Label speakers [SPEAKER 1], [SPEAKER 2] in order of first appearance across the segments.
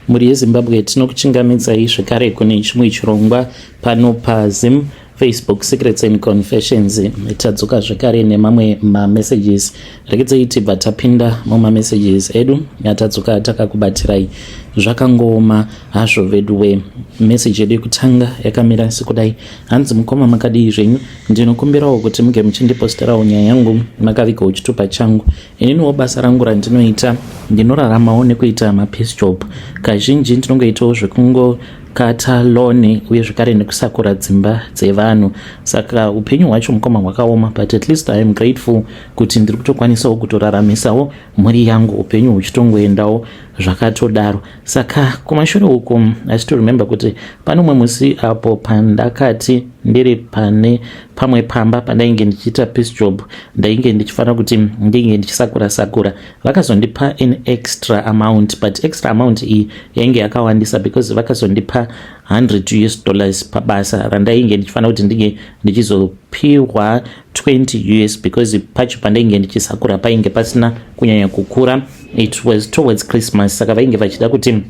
[SPEAKER 1] muri yeZimbabwe tinokuchingamidzai zvekare kune chimwe chirongwa pano paZim Facebook Secrets and Confessions. Tadzoka zvekare nemamwe mamessages rekedzei tibva tapinda mumamessages edu yatadzoka takakubatirai zvakangoma hazvo veduwe. Message yedu yekutanga yakamira sekudai: hanzi mukoma makadii zvenyu, ndinokumbirawo kuti muge muchindiposterawo nyaya yangu makavigawo chitupa changu. Ininiwo basa rangu randinoita ndinoraramawo nekuita mapiece job. Kazhinji ndinongoitawo zvekungokata loni uye zvekare nekusakura dzimba dzevanhu. Saka upenyu hwacho mukoma hwakaoma, but at least I am grateful kuti ndiri kutokwanisawo kutoraramisawo mhuri yangu, upenyu huchitongoendawo zvakatodaro. Saka kumashure uku I still remember kuti pano mumwe musi apo pandakati ndiri pane pamwe pamba pandainge ndichiita piece job, ndainge ndichifanira kuti ndinge ndichisakura vakazondipa an extra amount, but extra amount iyi yainge yakawandisa because vakazondipa $100 pabasa randainge ndichifanira kuti ndinge ndichizopiwa $20 because pacho pandainge ndichisakura painge pasina kunyanya kukura. It was towards Christmas, saka vainge vachida kuti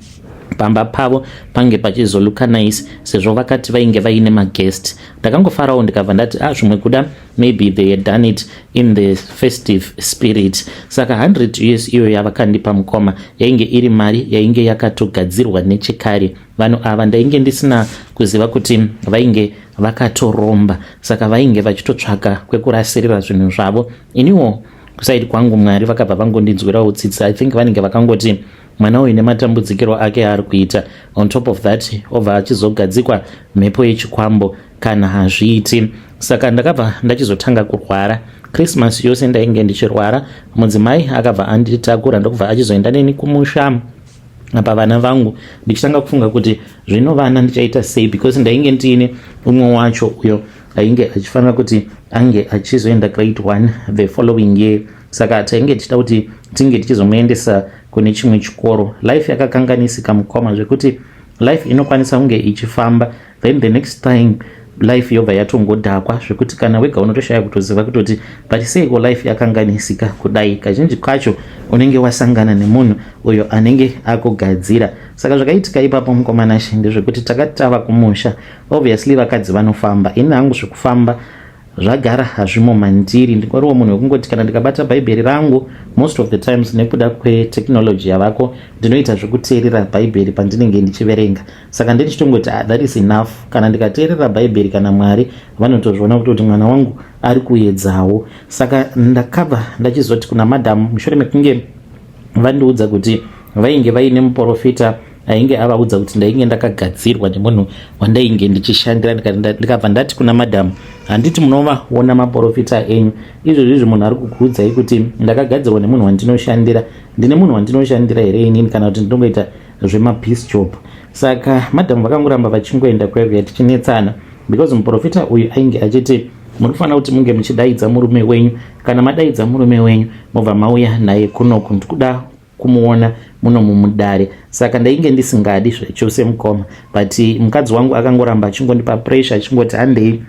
[SPEAKER 1] pamba pavo pange pachizoluka nice sezvo vakati vainge vaine maguest. Ndakangofarawo ndikabva ndati zvimwe kuda maybe they had done it in the festive spirit. Saka $100 iyo yavakandipa mukoma yainge iri mari yainge yakatogadzirwa nechekare. Vanhu ava ndainge ndisina kuziva kuti vainge vakatoromba, saka vainge vachitotsvaka kwekurasirira zvinhu zvavo. Iniwo kusaidi kwangu Mwari vakabva vangondinzwirawo tsitsi. I think vanenge vakangoti mwana uyu nematambudzikiro ake ari kuita, on top of that obva achizogadzikwa mhepo yechikwambo kana hazviiti. Saka ndakabva ndachizotanga kurwara. Christmas yose ndainge ndichirwara. Mudzimai akabva anditakura ndokubva achizoenda neni kumusha apa vana vangu, ndichitanga kufunga kuti zvino vana ndichaita sei, because ndainge ndiine umwe wacho uyo ainge achifanira kuti ange achizoenda grade 1 the following year. Saka tainge tichida kuti tinge tichizomuendesa kune chimwe chikoro. Life yakakanganisika mukoma zvekuti life inokwanisa kunge ichifamba, then the next time life yobva yatongodhakwa zvekuti kana wega unotoshaya kutoziva kutoti but seiko life yakanganisika kudai. Kazhinji kacho unenge wasangana nemunhu uyo anenge akugadzira. Saka zvakaitika ipapo mukomana shinde zvekuti takati tava kumusha, obviously vakadzi vanofamba, ini hangu zvekufamba zvagara hazvimo mandiri. Ndingoriwo munhu wekungoti kana ndikabata bhaibheri rangu most of the times nekuda kwetechnology yavako ndinoita zvekuteerera bhaibheri pandinenge ndichiverenga. Saka ndichitongoti that is enough. Kana ndikateerera bhaibheri kana Mwari vanotozviona kuti mwana wangu ari kuedzawo. Saka ndakabva ndachizoti kuna madam mushure mekunge vandiudza kuti vainge vaine muprofita ainge avaudza kuti ndainge ndakagadzirwa nemunhu wandainge ndichishandira. Ndikabva ndati kuna madam, handiti munovaona maprofita enyu izvozvi munhu ari kukuudzai kuti ndakagadzirwa nemunhu wandinoshandira, ndine munhu wandinoshandira here inini kana kuti ndinongoita zvemapiece job? Saka madam vakangoramba vachingoenda Kwekwe tichinetsana because muprofita uyu ainge achiti muri kufanira kuti munge muchidaidza murume wenyu, kana madaidza murume wenyu mobva mauya naye kunoku, ndikuda kumuona muno mumudare. Saka ndainge ndisingadi zvechose mukoma, but mukadzi wangu akangoramba achingondipa pressure achingoti handei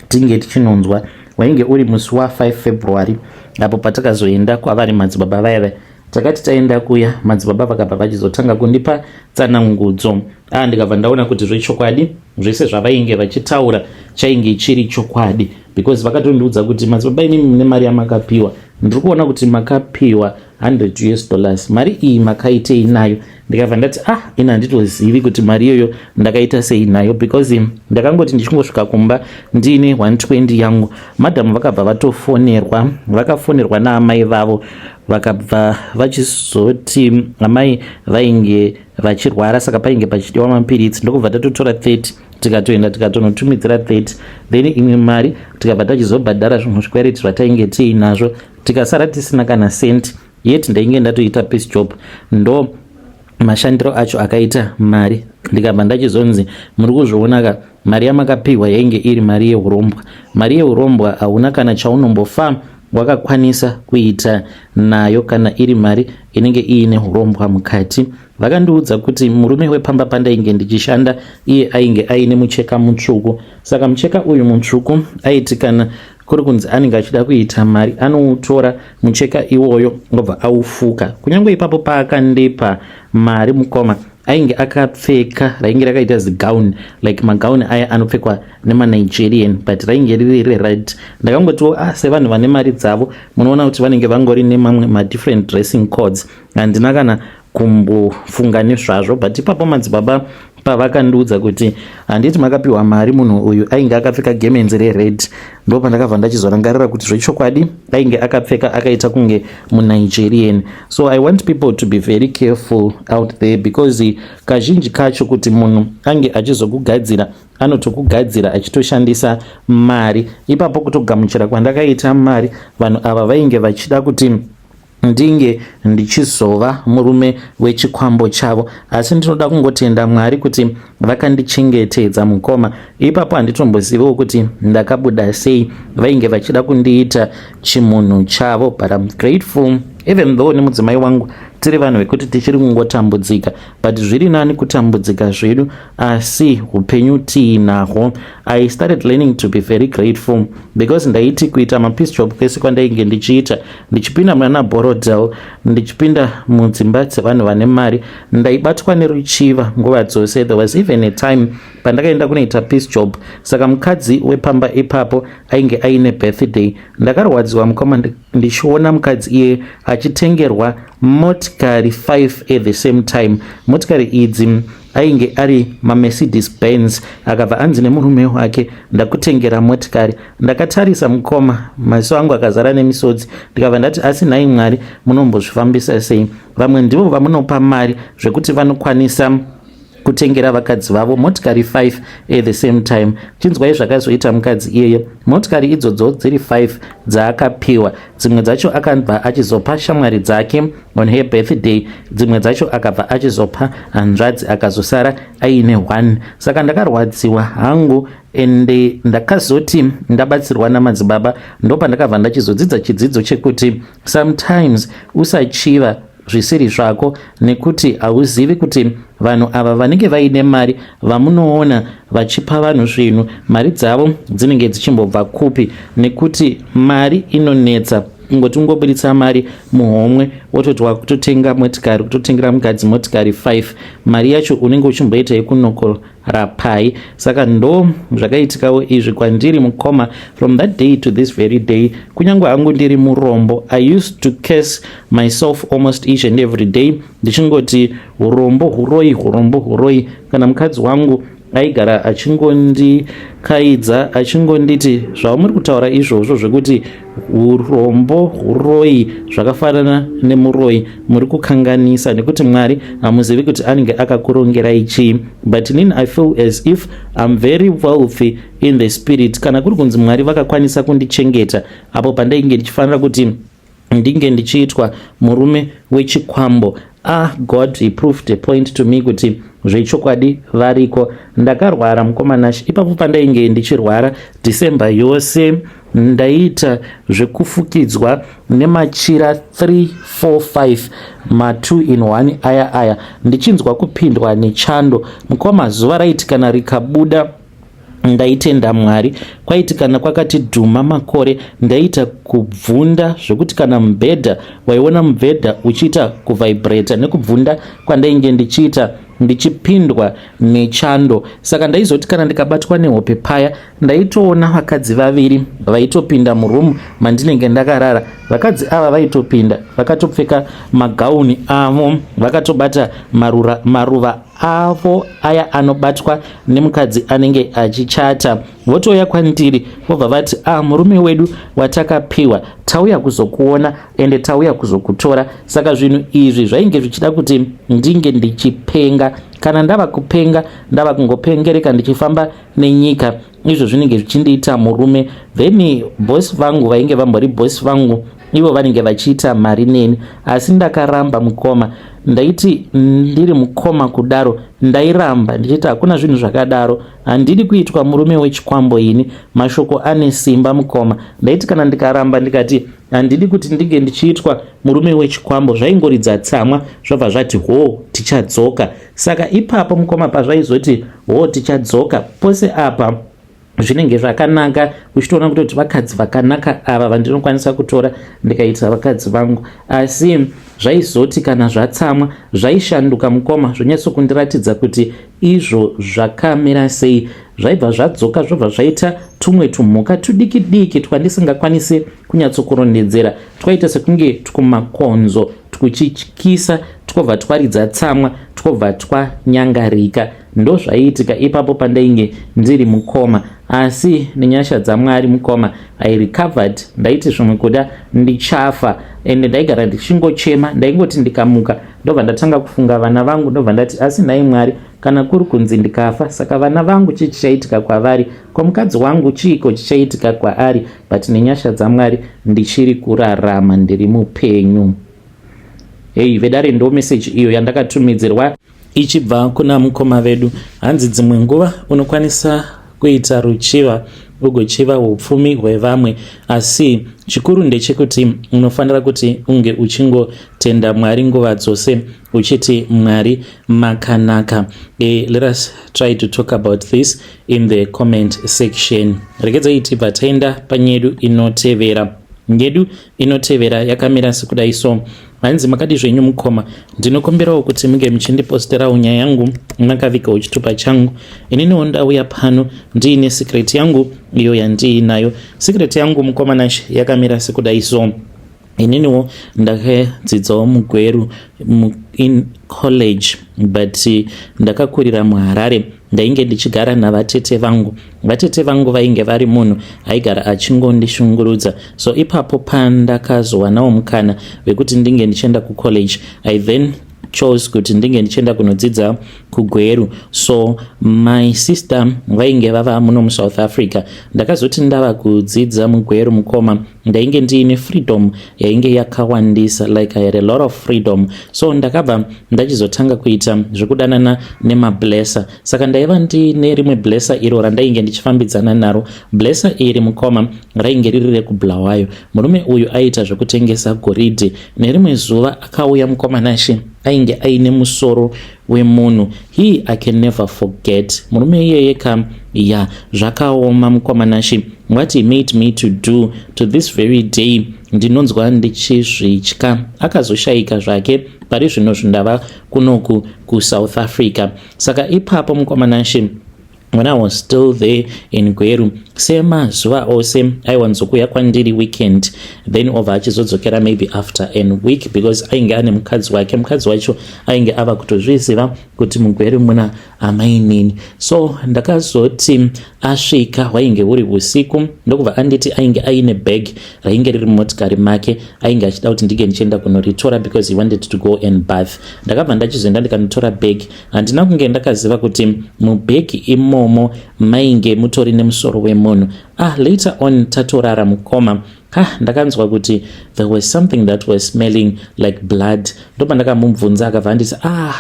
[SPEAKER 1] tinge tichinonzwa. Wainge uri musi wa5 February apo patakazoenda kwavari madzibaba vaya. Takati taenda kuya madzibaba vakabva vachizotanga kundipa tsanangudzo. Ndikabva ndaona kuti zvechokwadi zvese zvavainge vachitaura chainge chiri chokwadi, because vakatondiudza kuti madzibaba inini mune mari yamakapiwa, ndiri kuona kuti makapiwa $100. Mari iyi makaitei nayo? Ndikabva ndati ina handitozivi kuti mari iyoyo ndakaita sei nayo, because ndakangoti ndichingosvika kumba ndiine 120 yangu. Madam vakabva vatofonerwa, vakafonerwa naamai vavo, vakabva vachizoti amai vainge vachirwara saka painge pachidiwa mapiritsi. Ndokubva tatotora 30 tikatoenda tikatonotumidzira 30, then imwe mari tikabva tachizobhadhara zvimwe zvikwereti zvatainge tiinazvo, tikasara tisina kana senti. Yet ndainge ndatoita piece job, ndo mashandiro acho akaita mari. Ndikabva ndachizonzi muri kuzvionaka mari yamakapiwa yainge iri mari yeurombwa. Mari yeurombwa hauna kana chaunombofa wakakwanisa kuita nayo kana iri mari inenge iine urombwa mukati. Vakandiudza kuti murume wepamba pandainge ndichishanda iye ainge aine mucheka mutsvuku. Saka mucheka uyu mutsvuku aiti kana kuri kunzi anenge achida kuita mari anoutora mucheka iwoyo ngobva aufuka. Kunyange ipapo paakandipa mari mukoma ainge akapfeka rainge rakaita zigauni like magauni aya anopfekwa nemanigerian but rainge riri rered. Ndakangotiwo sevanhu vane mari dzavo munoona kuti vanenge vangori nemamwe madifferent dressing codes handina kana kumbofunga nezvazvo, but ipapo madzibaba pavakandiudza kuti handiti makapiwa mari munhu uyu ainge akapfeka gemenzi rered, ndo pandakabva ndachizorangarira kuti zvechokwadi ainge akapfeka akaita kunge munigerian. So I want people to be very careful out there because kazhinji kacho kuti munhu ange achizokugadzira anotokugadzira achitoshandisa mari, ipapo kutogamuchira kwandakaita mari vanhu ava vainge vachida kuti ndinge ndichizova murume wechikwambo chavo, asi ndinoda kungotenda Mwari kuti vakandichengetedza mukoma. Ipapo handitombozivawo kuti ndakabuda sei vainge vachida kundiita chimunhu chavo, but I'm grateful even though nemudzimai wangu tiri vanhu vekuti tichiri kungotambudzika, but zviri nani kutambudzika zvedu asi upenyu tiinahwo. I started learning to be very grateful because ndaiti kuita mapeace job kwese kwandainge ndichiita, ndichipinda muna borodel, ndichipinda mudzimba dzevanhu vane mari, ndaibatwa neruchiva nguva dzose. There was even a time pandakaenda kunoita peace job, saka mukadzi wepamba ipapo ainge aine birthday. Ndakarwadziwa mukoma ndichiona mukadzi iye achitengerwa motikari 5 at the same time. Motikari idzi ainge ari mamercedes benz. Akabva anzi nemurume wake, ndakutengera motikari. Ndakatarisa mukoma, maziso angu akazara nemisodzi, ndikabva ndati asi nhai Mwari munombozvifambisa sei? Vamwe ndivo vamunopa mari zvekuti vanokwanisa kutengera vakadzi vavo motikari 5 at the same time. Chinzwai zvakazoita mukadzi iyeye. Motikari idzodzo dziri 5 dzaakapiwa, dzimwe dzacho akabva achizopa shamwari dzake on her birthday, dzimwe dzacho akabva achizopa hanzvadzi, akazosara aine 1. Saka ndakarwadziwa hangu ende ndakazoti ndabatsirwa namadzibaba, ndo pandakabva ndachizodzidza chidzidzo chekuti sometimes usachiva zvisiri zvako, nekuti hauzivi kuti vanhu ava vanenge vaine mari vamunoona vachipa vanhu zvinhu, mari dzavo dzinenge dzichimbobva kupi, nekuti mari inonetsa. Ingoti ungobuditsa mari muhomwe wototi wakutotenga motikari, kutotengera mukadzi motikari 5, mari yacho unenge uchimboita yekunokora pai. Saka ndo zvakaitikawo izvi kwandiri mukoma. From that day to this very day, kunyange hangu ndiri murombo, I used to curse myself almost each and every day, ndichingoti urombo huroi, urombo huroi. Kana mukadzi wangu aigara achingondikaidza achingonditi zvamuri kutaura izvozvo zvekuti urombo huroi zvakafanana nemuroi, muri kukanganisa, nekuti Mwari hamuzivi kuti anenge akakurongerai chii. But inini I feel as if I'm very wealthy in the spirit. Kana kuri kunzi Mwari vakakwanisa kundichengeta apo pandainge ndichifanira kuti ndinge ndichiitwa murume wechikwambo, God he proved a point to me kuti zvechokwadi variko. Ndakarwara mukomanashi, ipapo pandainge ndichirwara December yose ndaita zvekufukidzwa nemachira 3, 4, 5 ma2 in 1 aya ndichinzwa kupindwa nechando. Mukoma zuva raiti kana rikabuda ndaitenda Mwari, kwaiti kana kwakati dhuma makore ndaita kubvunda zvekuti kana mubhedha waiona mubhedha uchiita kuvibrata nekubvunda kwandainge ndichiita ndichipindwa nechando. Saka ndaizoti kana ndikabatwa nehope paya ndaitoona vakadzi vaviri vaitopinda murumu mandinenge ndakarara. Vakadzi ava vaitopinda vakatopfeka magauni avo, vakatobata maruva avo aya anobatwa nemukadzi anenge achichata. Votoya kwandiri vobva vati murume wedu watakapiwa, tauya kuzokuona ende tauya kuzokutora. Saka zvinhu izvi zvainge zvichida kuti ndinge ndichipenga. Kana ndava kupenga ndava kungopengereka ndichifamba nenyika, izvo zvinenge zvichindiita murume. Then bosi vangu vainge vambori bosi vangu ivo vanenge vachiita mari neni, asi ndakaramba mukoma. Ndaiti ndiri mukoma kudaro ndairamba ndichiti hakuna zvinhu zvakadaro, handidi kuitwa murume wechikwambo ini, mashoko ane simba mukoma. Ndaiti kana ndikaramba ndikati handidi kuti ndinge ndichiitwa murume wechikwambo, zvaingoridza tsamwa zvabva zvati tichadzoka. Saka ipapo mukoma pazvaizoti tichadzoka, pose apa zvinenge zvakanaka, uchitoona kuti vakadzi vakanaka ava vandinokwanisa kutora ndikaita vakadzi vangu. Asi zvaizoti kana zvatsamwa zvaishanduka mukoma zvonyatsokundiratidza kuti izvo zvakamira sei. Zvaibva zvadzoka zvobva zvaita tumwe tumhuka tudiki diki twandisingakwanisi kunyatsokurondedzera, twaita sekunge tukumakonzo tuchityisa, twobva twaridza tsamwa, twobva twanyangarika. Ndo zvaiitika ipapo pandainge ndiri mukoma, asi nenyasha dzaMwari mukoma I recovered. Ndaiti zvimwe kuda ndichafa ende ndaigara ndichingochema, ndaingoti ndikamuka ndobva ndatanga kufunga vana vangu, ndobva ndati asi nhai Mwari, kana kuri kunzi ndikafa, saka vana vangu chii chichaitika kwavari, kwamukadzi wangu chiiko chichaitika kwaari, but nenyasha dzaMwari ndichiri kurarama, ndiri mupenyu. Hey, vedare ndo message iyo yandakatumidzirwa ichibva kuna mukoma vedu. Hanzi dzimwe nguva unokwanisa kuita ruchiva ugochiva upfumi hwevamwe, asi chikuru ndechekuti unofanira kuti unge uchingotenda Mwari nguva dzose uchiti Mwari makanaka. Let us try to talk about this in the comment section. Regedzai tibva taenda panyedu inotevera. Nyedu inotevera yakamira sekudai so. Hanzi makadi zvenyu mukoma, ndinokumbirawo kuti munge muchindiposterawo nyaya yangu makavikawo chitupa changu. Ininiwo ndauya pano ndiine secret yangu iyo yandiinayo. Secret yangu mukoma nashe yakamira sekudai so. Ininiwo ndakadzidzawo mugweru in college, but ndakakurira muHarare. Ndainge ndichigara navatete vangu. Vatete vangu vainge vari munhu aigara achingondishungurudza. So ipapo pandakazowanawo mukana wekuti ndinge ndichienda kucollege, I then chose kuti ndinge ndichienda kunodzidza kugweru. So my sister vainge vava muno muSouth Africa. Ndakazoti ndava kudzidza mugweru mukoma, ndainge ndiine freedom yainge yakawandisa, like I had a lot of freedom. So ndakabva ndachizotanga kuita zvekudanana nemablesser. Saka ndaiva ndiine rimwe blesser iro randainge ndichifambidzana naro. Blesser iri mukoma rainge riri rekubulawayo. Murume uyu aita zvekutengesa goridhe. Nerimwe zuva akauya mukoma nashe ainge aine musoro wemunhu. He I can never forget. Murume iyeye ya zvakaoma mukoma nashe. What he made me to do to this very day ndinonzwa ndichizvitya. Akazoshayika zvake pari zvino zvindava kunoku kuSouth Africa. Saka ipapo mukoma nashe, when I was still there in Gweru, semazuva ose aiwanzokuya kwandiri weekend, then obva achizodzokera maybe after a week, because ainge ane mukadzi wake. Mukadzi wacho ainge ava kutozviziva kuti mugweru muna amainini. So ndakazoti asvika wainge uri usiku, ndokubva anditi ainge aine bag rainge riri mumotikari make, ainge achida kuti ndige ndichienda kunoritora because he wanted to go and bath. Ndakabva ndachizoenda ndikanotora bag. Handina kunge ndakaziva kuti mubag imomo mainge mutori nemusoro wemunhu. Later on tatorara mukoma, ndakanzwa kuti there was something that was smelling like blood. Ndopa ndakamubvunza akabva anditi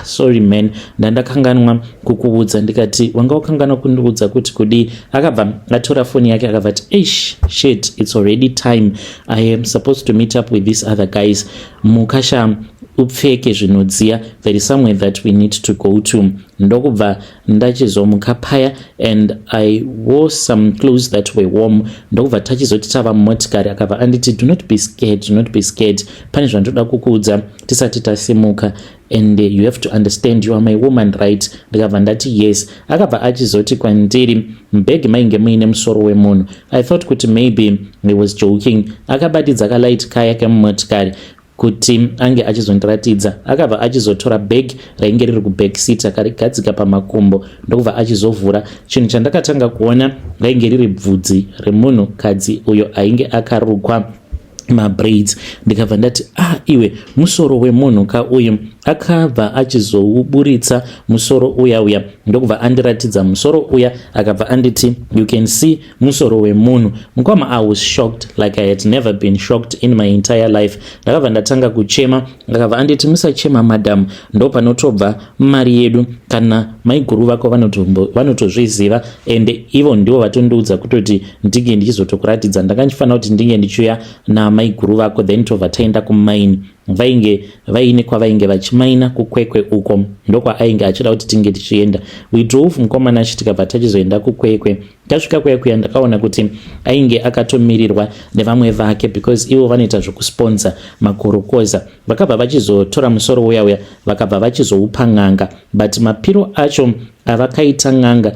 [SPEAKER 1] sorry man, ndandakanganwa kukuudza. Ndikati wanga wakanganwa kundiudza kuti kudi? Akabva atora phone yake akabva ati shit, it's already time, I am supposed to meet up with these other guys. Mukasha upfeke zvinodziya, there is somewhere that we need to go to. Ndokubva ndachizomuka paya and I wore some clothes that were warm. Ndokubva tachizoti tava mumotikari akabva anditi do not be scared, pane zvandoda kukuudza tisati tasimuka, and you have to understand you are my woman, right? Ndikabva ndati yes. Akabva achizoti kwandiri mbegi mainge muine musoro wemunhu. I thought kuti maybe he was joking. Akabatidza kalight car yake mumotikari kuti ange achizondiratidza. Akabva achizotora bag rainge riri kubag seat akarigadzika pamakumbo. Ndokubva achizovhura. Chinhu chandakatanga kuona rainge riri bvudzi remunhu kadzi uyo ainge akarukwa mabraids. Ndikabva ndati iwe musoro wemunhu uyu. Akabva achizouburitsa musoro uya. Ndokubva andiratidza musoro uya akabva anditi you can see musoro wemunhu. Mukoma I was shocked like I had never been shocked in my entire life. Ndakabva ndatanga kuchema. Akabva anditi musachema madam, ndo panotobva mari yedu. Kana maiguru vako vanotozviziva, and ivo ndivo vatondiudza kutoti ndige ndichizotokuratidza. Ndakandifanira kuti ndinge ndichiuya namaiguru vako, then tobva taenda kumaini. Vainge vaine kwavainge vachima achimaina kukwekwe uko ndokwa ainge achida kuti tinge tichienda. We drove mukomana achi tikabva tachizoenda kukwekwe. Tasvika Kwekwe ndakaona kuti ainge akatomirirwa nevamwe vake because ivo vanoita zvokusponsor makorokoza. Vakabva vachizotora musoro uya vakabva vachizoupa ng'anga, but mapiro acho avakaita ng'anga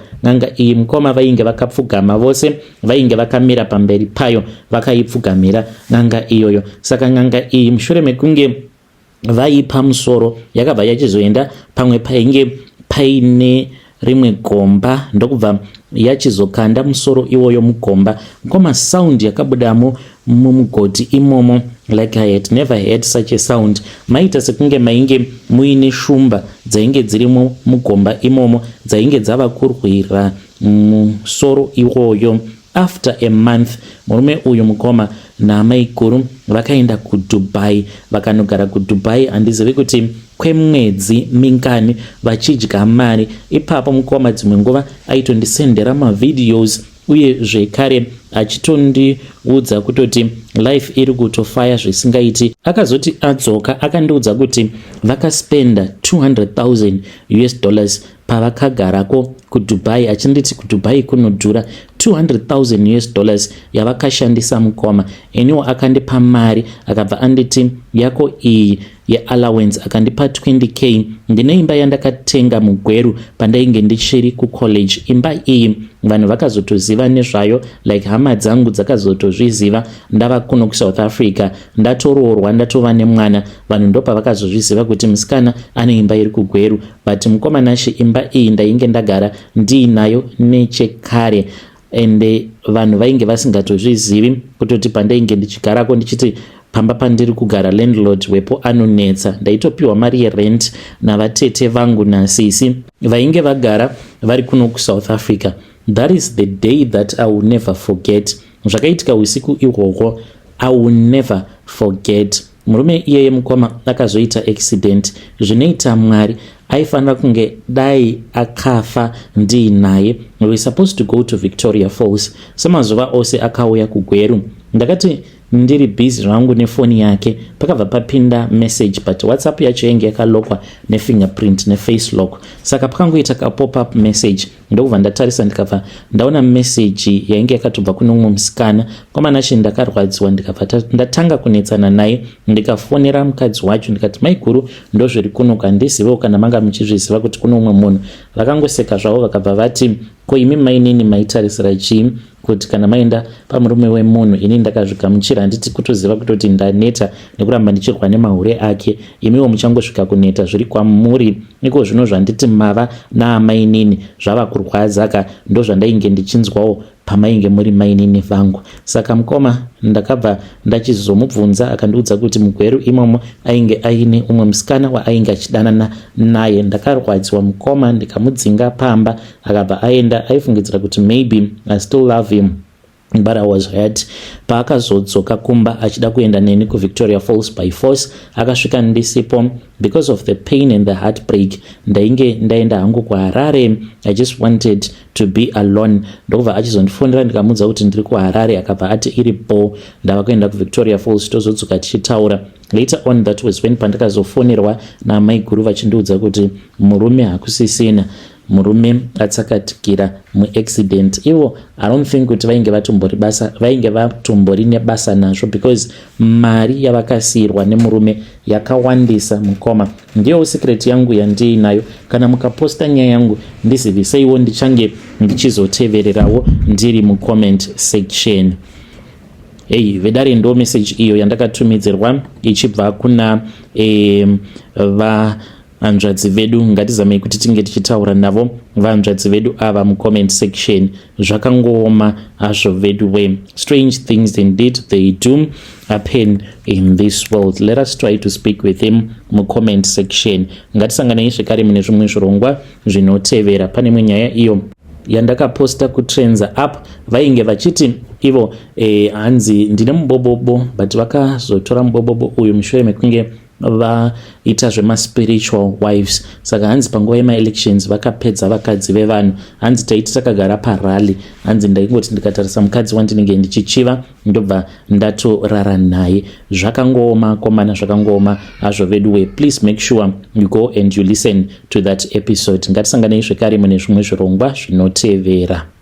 [SPEAKER 1] iyi mukoma vainge vakapfugama vose, vainge vakamira pamberi payo vakaipfugamira ng'anga iyoyo. Saka ng'anga iyi mushure mekunge vaipa musoro yakabva yachizoenda pamwe painge paine rimwe gomba ndokubva yachizokanda musoro iwoyo mugomba. Mukoma sound yakabudamo mumugodhi imomo, like I had never heard such a sound. Maita sekunge mainge muine shumba dzainge dzirimo mugomba imomo dzainge dzava kurwira musoro iwoyo. After a month, murume uyu mukoma naamai guru vakaenda kuDubai, vakanogara kuDubai handizivi kuti kwemwedzi mingani vachidya mari. Ipapo mukoma dzimwe nguva aitondisendera mavideos uye zvekare achitondiudza kutoti life iri kutofaya zvisingaiti. Akazoti adzoka akandiudza kuti vakaspenda $200,000 pavakagarako kuDubai, achinditi kuDubai kunodhura. $200,000 yavakashandisa mukoma. Eniwo akandipa mari akabva anditi yako iyi yeallowance akandipa 20k. Ndine imba yandakatenga mugweru pandainge ndichiri kucollege. Imba iyi vanhu vakazotoziva nezvayo, like hama dzangu dzakazotozviziva. Ndava kuno kuSouth Africa, ndatoroorwa, ndatova nemwana, vanhu ndopa vakazozviziva kuti musikana ane imba iri kugweru. But mukoma nashi imba iyi ndainge ndagara ndiinayo nechekare, ende vanhu vainge vasingatozvizivi kutoti pandainge ndichigarako ndichiti pamba pandiri kugara landlord wepo anonetsa. Ndaitopiwa mari yerent navatete vangu nasisi vainge vagara vari kuno kuSouth Africa. That is the day that I will never forget. Zvakaitika usiku ihwohwo I will never forget. Murume iyeye mukoma akazoita accident. Zvinoita Mwari, aifanira kunge dai akafa ndiinaye. We were supposed to go to Victoria Falls. Samazuva ose akauya kugweru. Ndakati ndiri busy zvangu nefoni yake, pakabva papinda message, but WhatsApp yacho yange yakalokwa nefingerprint neface lock. Saka pakangoita ka pop up message, ndokubva ndatarisa ndikabva ndaona message yainge yakatobva kuno mumwe musikana. Koma nashi ndakarwadziwa ndikabva ndatanga kunetsana naye, ndikafonera mukadzi wacho ndikati maiguru ndozviri kuno kandizivewo kana manga muchizviziva kuti kuno mumwe munhu. Vakangoseka zvavo vakabva vati ko imi mainini maitarisira chii kuti kana maenda pamurume wemunhu. Ini ndakazvigamuchira handiti kutoziva kutoti ndaneta nekuramba ndichirwa nemahure ake. Imiwo muchangosvika kuneta zviri kwamuri. Iko zvino zvanditi mava naamainini zvava kurwadza ka ndozvandainge ndichinzwawo pamainge muri mainini vangu. Saka mukoma ndakabva ndachizomubvunza akandiudza kuti mugweru imomo ainge aine umwe musikana waainge achidanana naye. Ndakarwadziwa mukoma ndikamudzinga pamba akabva aenda. Aifungidzira kuti maybe I still love him, but I was hurt. Paakazodzoka kumba achida kuenda neni kuVictoria Falls by force, akasvika ndisipo because of the pain and the heartbreak. Ndainge ndaenda hangu kuHarare. I just wanted to be alone. Ndokubva achizondifonera ndikamudza kuti ndiri kuHarare, akabva ati iripo. Ndava kuenda kuVictoria Falls tozodzoka tichitaura. Later on, that was when pandakazofonerwa naamai guru vachindiudza kuti murume hakusisina, murume atsakatikira muaccident. Ivo I don't think kuti vainge vatombori nebasa nazvo because mari yavakasiyirwa nemurume yakawandisa mukoma. Ndiyo secret yangu yandiinayo. Kana mukaposta nyaya yangu ndiziviseiwo, ndichange ndichizotevererawo ndiri mucomment section. Hey, vedare ndo message iyo yandakatumidzirwa ichibva kuna vanzvadzi vedu. Ngatizamei kuti tinge tichitaura navo vanzvadzi vedu ava mucomment section. Zvakangooma hazvo vedu we. Strange things indeed they do happen in this world. Let us try to speak with him mucomment section. Ngatisanganei zvekare mune zvimwe zvirongwa zvinotevera. Pane imwe nyaya iyo yandakaposta kutrenza app vainge vachiti ivo hanzi ndine mubobobo, but vakazotora mubobobo uyu mushure mekunge vaita zvemaspiritual wives. Saka hanzi panguva yemaelections vakapedza vakadzi vevanhu, hanzi taiti takagara parally, hanzi ndaingoti ndikatarisa mukadzi wandinenge ndichichiva ndobva ndatorara naye. Zvakangooma komana, zvakangooma hazvo veduwe. Please make sure you go and you listen to that episode. Ngatisanganei zvekare mune zvimwe zvirongwa zvinotevera.